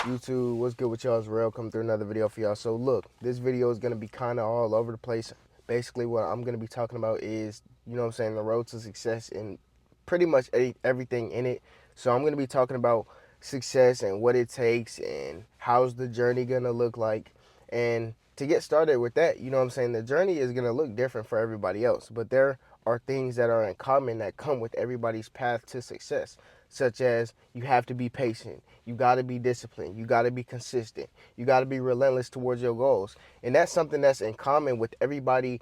YouTube, what's good with y'all? It's Real coming through another video for y'all. So look, this video is going to be kind of all over the place. Basically what I'm going to be talking about is, the road to success and pretty much everything in it. So I'm going to be talking about success and what it takes and how's the journey going to look like. And to get started with that, the journey is going to look different for everybody else, but there are things that are in common that come with everybody's path to success, such as you have to be patient, you got to be disciplined, you got to be consistent, you got to be relentless towards your goals. And that's something that's in common with everybody,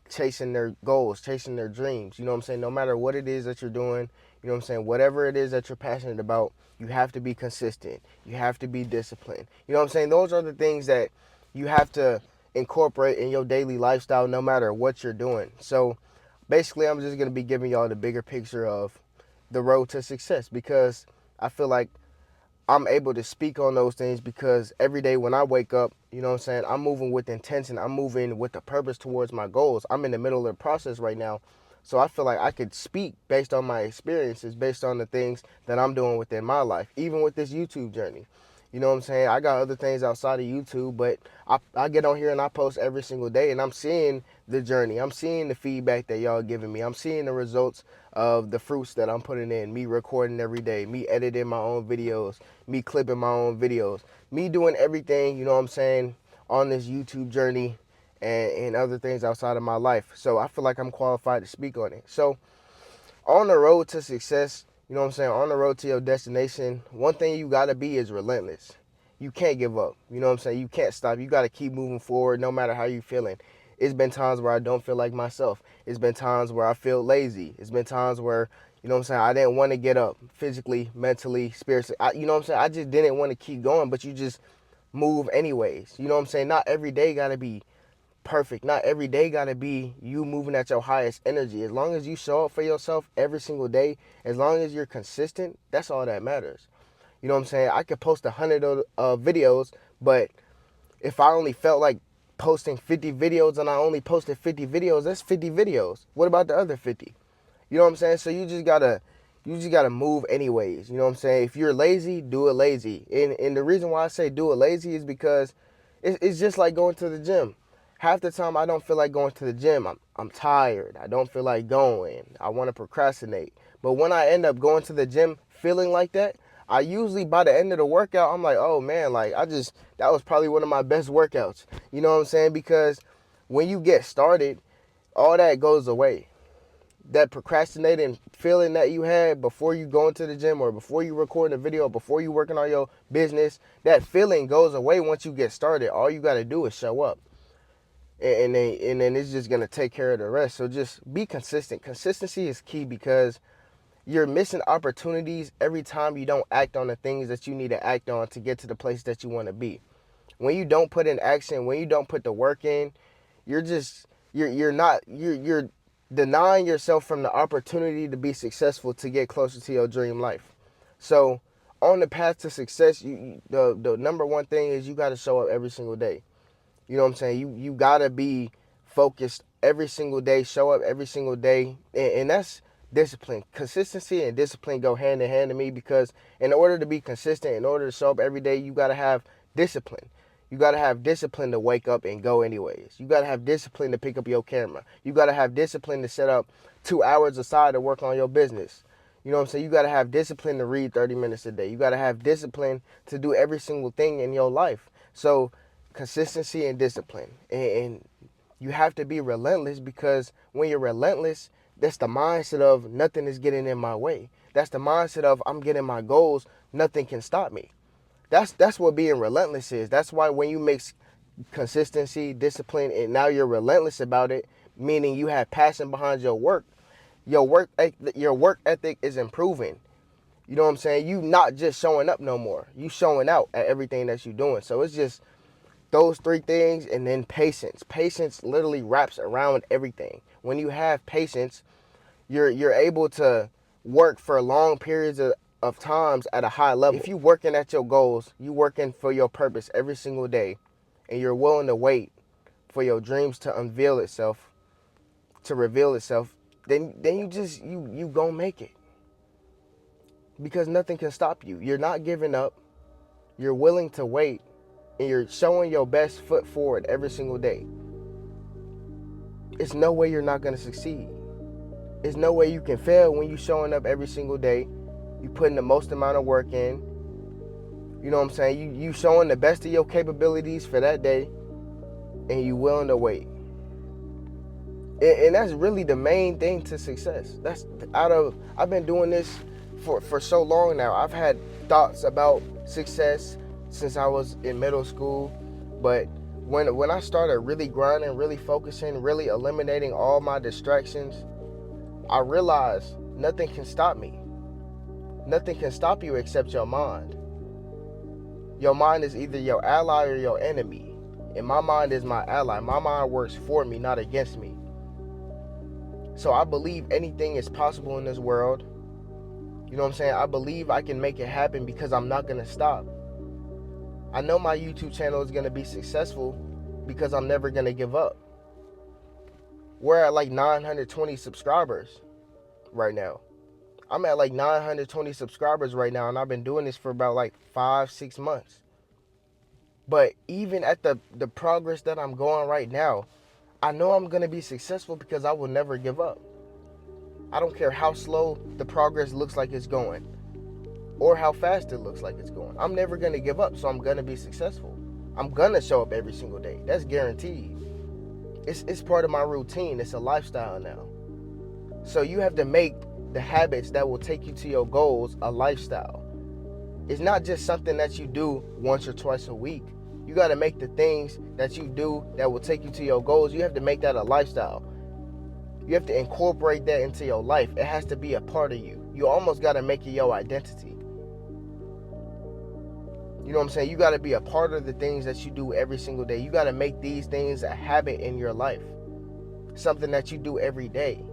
chasing their goals, chasing their dreams. No matter what it is that you're doing, whatever it is that you're passionate about, you have to be consistent, you have to be disciplined. Those are the things that you have to incorporate in your daily lifestyle no matter what you're doing. So basically I'm just going to be giving y'all the bigger picture of the road to success, because I feel like I'm able to speak on those things because every day when I wake up, I'm moving with intention. I'm moving with a purpose towards my goals. I'm in the middle of the process right now. So I feel like I could speak based on my experiences, based on the things that I'm doing within my life, even with this YouTube journey. I got other things outside of YouTube, but I get on here and I post every single day, and I'm seeing the journey. I'm seeing the feedback that y'all giving me. I'm seeing the results of the fruits that I'm putting in, me recording every day, me editing my own videos, me clipping my own videos, me doing everything, on this YouTube journey and other things outside of my life. So I feel like I'm qualified to speak on it. So on the road to success, on the road to your destination, one thing you got to be is relentless. You can't give up. You can't stop. You got to keep moving forward no matter how you're feeling. It's been times where I don't feel like myself. It's been times where I feel lazy. It's been times where, I didn't want to get up physically, mentally, spiritually. I just didn't want to keep going, but you just move anyways. Not every day got to be perfect. Not every day got to be you moving at your highest energy. As long as you show up for yourself every single day, as long as you're consistent, that's all that matters. I could post 100 videos, but if I only felt like posting 50 videos and I only posted 50 videos, that's 50 videos. What about the other 50? So you just gotta move anyways. If you're lazy, do it lazy. And the reason why I say do it lazy is because it's just like going to the gym. Half the time I don't feel like going to the gym. I'm tired. I don't feel like going. I want to procrastinate. But when I end up going to the gym feeling like that, I usually by the end of the workout, I'm like, oh man, that was probably one of my best workouts. Because when you get started, all that goes away. That procrastinating feeling that you had before you go into the gym or before you record a video, before you working on your business, that feeling goes away once you get started. All you got to do is show up. And then it's just going to take care of the rest. So just be consistent. Consistency is key, because you're missing opportunities every time you don't act on the things that you need to act on to get to the place that you want to be. When you don't put in action, when you don't put the work in, you're denying yourself from the opportunity to be successful, to get closer to your dream life. So on the path to success, the number one thing is you got to show up every single day. You gotta be focused every single day, show up every single day, and that's discipline. Consistency and discipline go hand in hand to me, because in order to be consistent, in order to show up every day, you gotta have discipline. You gotta have discipline to wake up and go anyways. You gotta have discipline to pick up your camera. You gotta have discipline to set up 2 hours aside to work on your business. You gotta have discipline to read 30 minutes a day. You gotta have discipline to do every single thing in your life. So consistency and discipline, and you have to be relentless, because when you're relentless, that's the mindset of nothing is getting in my way. That's the mindset of I'm getting my goals, nothing can stop me. That's what being relentless is. That's why when you mix consistency, discipline, and now you're relentless about it, meaning you have passion behind your work ethic is improving. You not just showing up no more, you showing out at everything that you're doing. So it's just those three things, and then patience. Patience literally wraps around everything. When you have patience, you're able to work for long periods of times at a high level. If you're working at your goals, you working for your purpose every single day, and you're willing to wait for your dreams to unveil itself, to reveal itself, then you gonna make it, because nothing can stop you. You're not giving up. you're willing to wait, and you're showing your best foot forward every single day, it's no way you're not going to succeed. There's no way you can fail when you're showing up every single day. You putting the most amount of work in. You know what I'm saying? You showing the best of your capabilities for that day, and you willing to wait. And that's really the main thing to success. I've been doing this for so long now. I've had thoughts about success since I was in middle school, but when I started really grinding, really focusing, really eliminating all my distractions, I realized nothing can stop me. Nothing can stop you except your mind. Your mind is either your ally or your enemy. And my mind is my ally. My mind works for me, not against me. So I believe anything is possible in this world. You know what I'm saying? I believe I can make it happen because I'm not going to stop. I know my YouTube channel is going to be successful because I'm never going to give up. We're at like 920 subscribers right now. I'm at like 920 subscribers right now, and I've been doing this for about like 5-6 months. But even at the progress that I'm going right now, I know I'm going to be successful because I will never give up. I don't care how slow the progress looks like it's going or how fast it looks like it's going. I'm never going to give up, so I'm going to be successful. I'm going to show up every single day. That's guaranteed. It's part of my routine. It's a lifestyle now. So you have to make the habits that will take you to your goals a lifestyle. It's not just something that you do once or twice a week. You got to make the things that you do that will take you to your goals. You have to make that a lifestyle. You have to incorporate that into your life. It has to be a part of you. You almost got to make it your identity. You know what I'm saying? You got to be a part of the things that you do every single day. You got to make these things a habit in your life. Something that you do every day.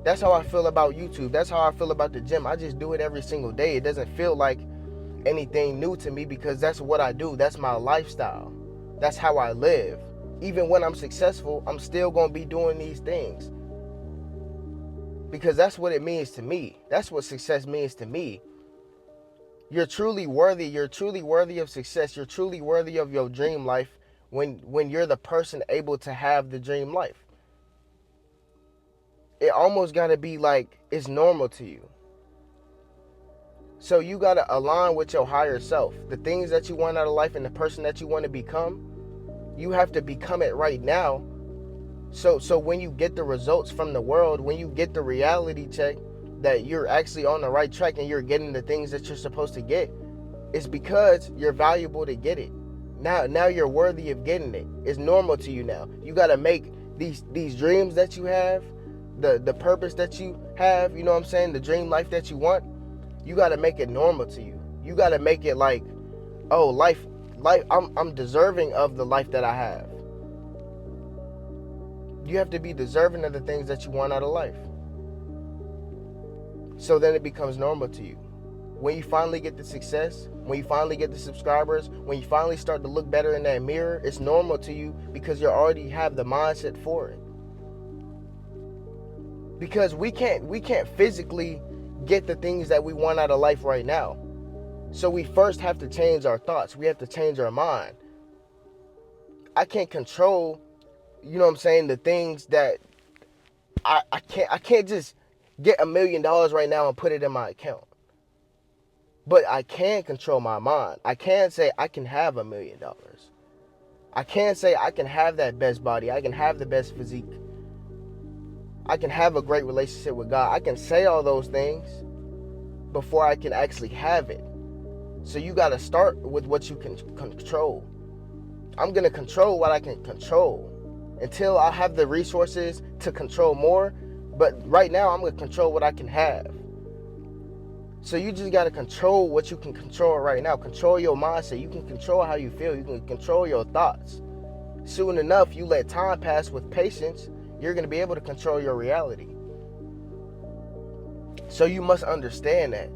That's how I feel about YouTube. That's how I feel about the gym. I just do it every single day. It doesn't feel like anything new to me because that's what I do. That's my lifestyle. That's how I live. Even when I'm successful, I'm still going to be doing these things. Because that's what it means to me. That's what success means to me. You're truly worthy. You're truly worthy of success. You're truly worthy of your dream life when you're the person able to have the dream life. It almost got to be like it's normal to you. So you got to align with your higher self. The things that you want out of life and the person that you want to become, you have to become it right now. So when you get the results from the world, when you get the reality check that you're actually on the right track and you're getting the things that you're supposed to get, it's because you're valuable to get it. Now you're worthy of getting it. It's normal to you now. You got to make these dreams that you have, the purpose that you have, you know what I'm saying, the dream life that you want, you got to make it normal to you. You got to make it like, oh, life, I'm deserving of the life that I have. You have to be deserving of the things that you want out of life. So then it becomes normal to you. When you finally get the success, when you finally get the subscribers, when you finally start to look better in that mirror, it's normal to you because you already have the mindset for it. Because we can't physically get the things that we want out of life right now. So we first have to change our thoughts. We have to change our mind. I can't control, you know what I'm saying, the things that I can't just get $1 million right now and put it in my account. But I can control my mind. I can say I can have $1 million. I can say I can have that best body. I can have the best physique. I can have a great relationship with God. I can say all those things before I can actually have it. So you got to start with what you can control. I'm going to control what I can control until I have the resources to control more. But right now, I'm going to control what I can have. So you just got to control what you can control right now. Control your mindset. You can control how you feel. You can control your thoughts. Soon enough, you let time pass with patience, you're going to be able to control your reality. So you must understand that.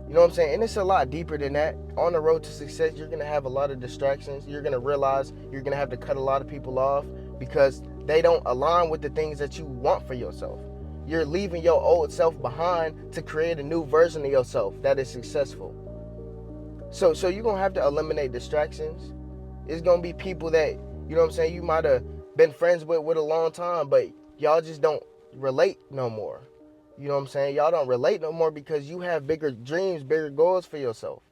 You know what I'm saying? And it's a lot deeper than that. On the road to success, you're going to have a lot of distractions. You're going to realize you're going to have to cut a lot of people off because they don't align with the things that you want for yourself. You're leaving your old self behind to create a new version of yourself that is successful. So you're going to have to eliminate distractions. It's going to be people that, you know what I'm saying, you might have been friends with a long time, but y'all just don't relate no more. You know what I'm saying? Y'all don't relate no more because you have bigger dreams, bigger goals for yourself.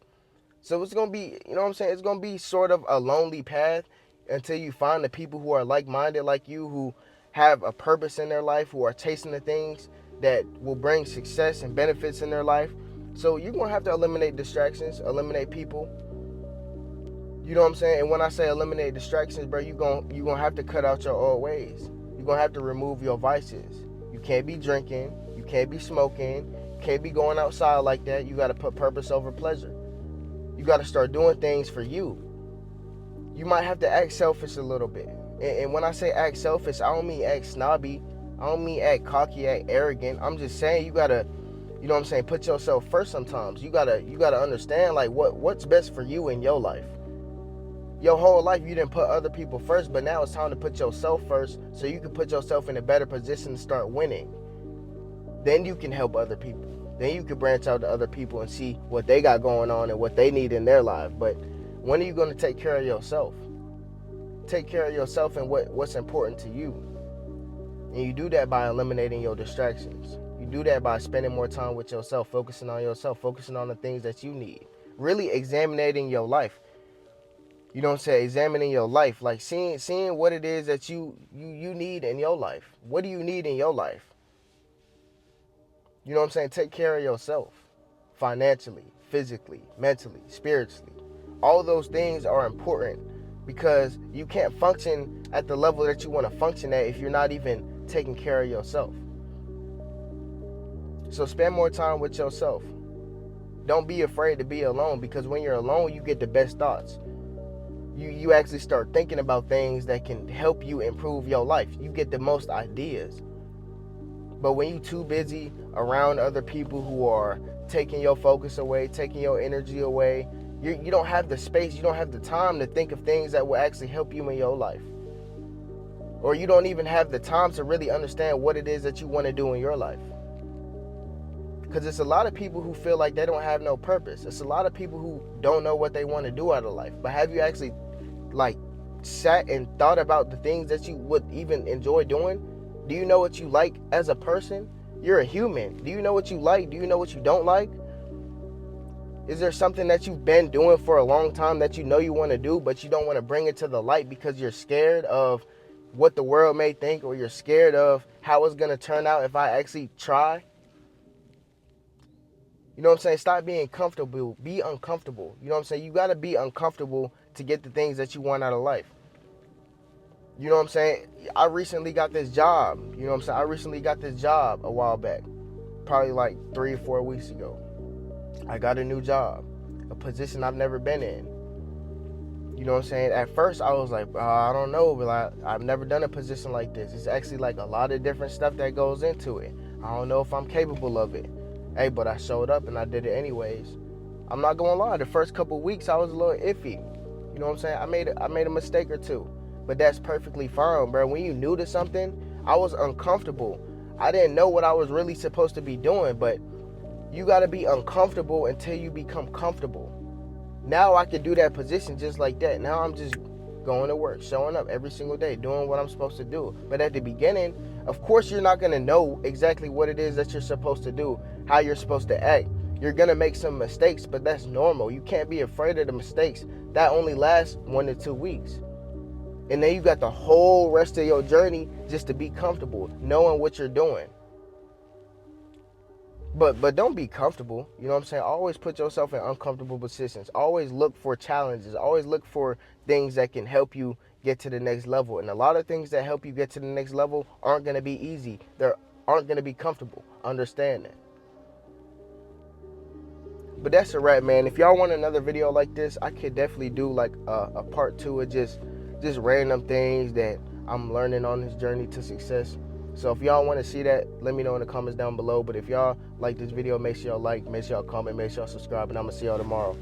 So it's going to be, you know what I'm saying, it's going to be sort of a lonely path until you find the people who are like-minded like you, who have a purpose in their life, who are chasing the things that will bring success and benefits in their life. So you're going to have to eliminate distractions, eliminate people. You know what I'm saying? And when I say eliminate distractions, bro, you're going to have to cut out your old ways. You're going to have to remove your vices. You can't be drinking. You can't be smoking. You can't be going outside like that. You got to put purpose over pleasure. You got to start doing things for you. You might have to act selfish a little bit. And when I say act selfish, I don't mean act snobby. I don't mean act cocky, act arrogant. I'm just saying you got to, you know what I'm saying, put yourself first sometimes. You got to understand like what's best for you in your life. Your whole life you didn't put other people first, but now it's time to put yourself first so you can put yourself in a better position to start winning. Then you can help other people. Then you can branch out to other people and see what they got going on and what they need in their life. But when are you going to take care of yourself? Take care of yourself and what's important to you. And you do that by eliminating your distractions. You do that by spending more time with yourself, focusing on yourself, focusing on the things that you need. Really examining your life. You know what I'm saying? Examining your life. Like seeing what it is that you need in your life. What do you need in your life? You know what I'm saying? Take care of yourself. Financially, physically, mentally, spiritually. All those things are important because you can't function at the level that you want to function at if you're not even taking care of yourself. So spend more time with yourself. Don't be afraid to be alone, because when you're alone, you get the best thoughts. You actually start thinking about things that can help you improve your life. You get the most ideas. But when you're too busy around other people who are taking your focus away, taking your energy away, you don't have the space, you don't have the time to think of things that will actually help you in your life. Or you don't even have the time to really understand what it is that you want to do in your life. Because it's a lot of people who feel like they don't have no purpose. It's a lot of people who don't know what they want to do out of life. But have you actually sat and thought about the things that you would even enjoy doing? Do you know what you like as a person? You're a human. Do you know what you like? Do you know what you don't like? Is there something that you've been doing for a long time that you know you want to do, but you don't want to bring it to the light because you're scared of what the world may think, or you're scared of how it's going to turn out if I actually try? You know what I'm saying? Stop being comfortable. Be uncomfortable. You know what I'm saying? You got to be uncomfortable to get the things that you want out of life. You know what I'm saying? I recently got this job. You know what I'm saying? I recently got this job a while back. Probably like 3 or 4 weeks ago. I got a new job. A position I've never been in. You know what I'm saying? At first, I was like, I don't know, but I've never done a position like this. It's actually like a lot of different stuff that goes into it. I don't know if I'm capable of it. Hey, but I showed up and I did it anyways. I'm not gonna lie, the first couple weeks I was a little iffy. You know what I'm saying? I made a mistake or two. But that's perfectly fine, bro. When you're new to something, I was uncomfortable. I didn't know what I was really supposed to be doing, but you gotta be uncomfortable until you become comfortable. Now I can do that position just like that. Now I'm just going to work, showing up every single day, doing what I'm supposed to do. But at the beginning, of course, you're not gonna know exactly what it is that you're supposed to do, how you're supposed to act. You're gonna make some mistakes, but that's normal. You can't be afraid of the mistakes. That only lasts 1 to 2 weeks. And then you got the whole rest of your journey just to be comfortable, knowing what you're doing. But don't be comfortable. You know what I'm saying? Always put yourself in uncomfortable positions. Always look for challenges. Always look for things that can help you get to the next level. And a lot of things that help you get to the next level aren't going to be easy. They aren't going to be comfortable. Understand that. But that's a wrap, man. If y'all want another video like this, I could definitely do like a part 2 of just random things that I'm learning on this journey to success. So if y'all want to see that, let me know in the comments down below. But if y'all like this video, make sure y'all like, make sure y'all comment, make sure y'all subscribe, and I'm going to see y'all tomorrow.